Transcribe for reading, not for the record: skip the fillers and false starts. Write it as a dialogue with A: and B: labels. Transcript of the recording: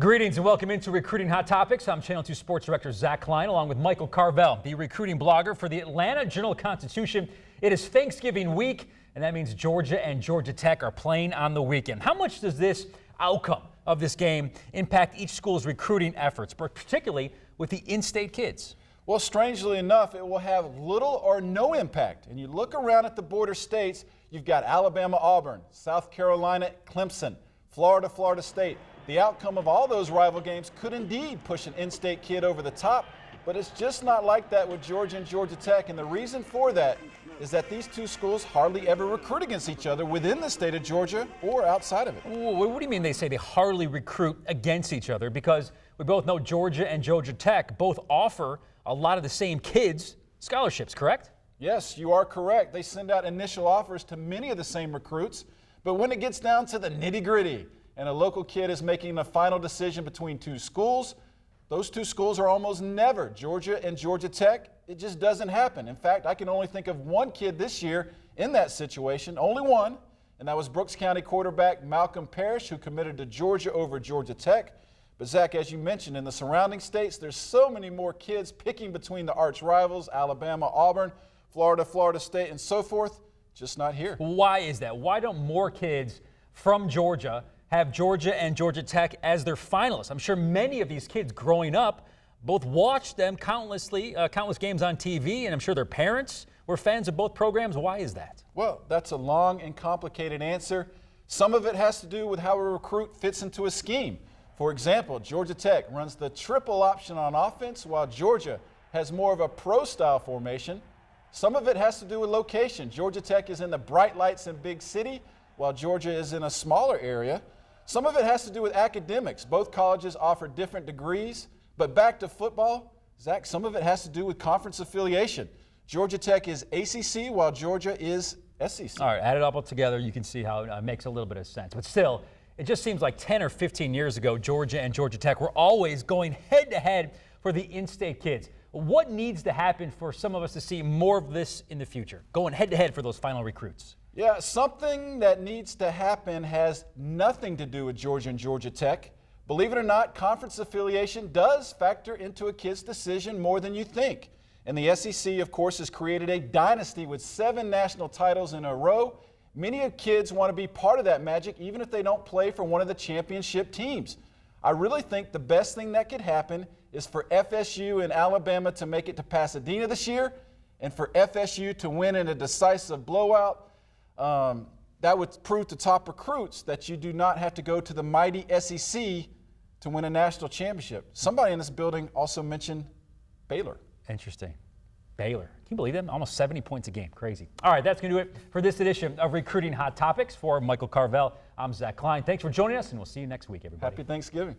A: Greetings and welcome into Recruiting Hot Topics. I'm Channel 2 Sports Director Zach Klein along with Michael Carvell, the recruiting blogger for the Atlanta Journal-Constitution. It is Thanksgiving week, and that means Georgia and Georgia Tech are playing on the weekend. How much does this outcome of this game impact each school's recruiting efforts, particularly with the in-state kids?
B: Well, strangely enough, it will have little or no impact. And you look around at the border states, you've got Alabama, Auburn, South Carolina, Clemson, Florida, Florida State. The outcome of all those rival games could indeed push an in-state kid over the top, but it's just not like that with Georgia and Georgia Tech. And the reason for that is that these two schools hardly ever recruit against each other within the state of Georgia or outside of it.
A: What do you mean they say they hardly recruit against each other? Because we both know Georgia and Georgia Tech both offer a lot of the same kids scholarships, correct?
B: Yes, you are correct. They send out initial offers to many of the same recruits, but when it gets down to the nitty-gritty and a local kid is making a final decision between two schools, those two schools are almost never Georgia and Georgia Tech. It just doesn't happen. In fact, I can only think of one kid this year in that situation, only one, and that was Brooks County quarterback Malcolm Parrish, who committed to Georgia over Georgia Tech. But Zach, as you mentioned, in the surrounding states, there's so many more kids picking between the arch rivals, Alabama, Auburn, Florida, Florida State, and so forth, just not here.
A: Why is that? Why don't more kids from Georgia have Georgia and Georgia Tech as their finalists? I'm sure many of these kids growing up both watched them countless games on TV, and I'm sure their parents were fans of both programs. Why is that?
B: Well, that's a long and complicated answer. Some of it has to do with how a recruit fits into a scheme. For example, Georgia Tech runs the triple option on offense, while Georgia has more of a pro-style formation. Some of it has to do with location. Georgia Tech is in the bright lights and big city, while Georgia is in a smaller area. Some of it has to do with academics. Both colleges offer different degrees. But back to football, Zach, some of it has to do with conference affiliation. Georgia Tech is ACC, while Georgia is SEC.
A: All right, add it all together, you can see how it makes a little bit of sense. But still, it just seems like 10 or 15 years ago, Georgia and Georgia Tech were always going head-to-head for the in-state kids. What needs to happen for some of us to see more of this in the future, going head-to-head for those final recruits?
B: Yeah, something that needs to happen has nothing to do with Georgia and Georgia Tech. Believe it or not, conference affiliation does factor into a kid's decision more than you think. And the SEC, of course, has created a dynasty with 7 national titles in a row. Many kids want to be part of that magic, even if they don't play for one of the championship teams. I really think the best thing that could happen is for FSU and Alabama to make it to Pasadena this year, and for FSU to win in a decisive blowout. That would prove to top recruits that you do not have to go to the mighty SEC to win a national championship. Somebody in this building also mentioned Baylor.
A: Interesting. Baylor. Can you believe them? Almost 70 points a game. Crazy. All right, that's going to do it for this edition of Recruiting Hot Topics. For Michael Carvell, I'm Zach Klein. Thanks for joining us, and we'll see you next week, everybody.
B: Happy Thanksgiving.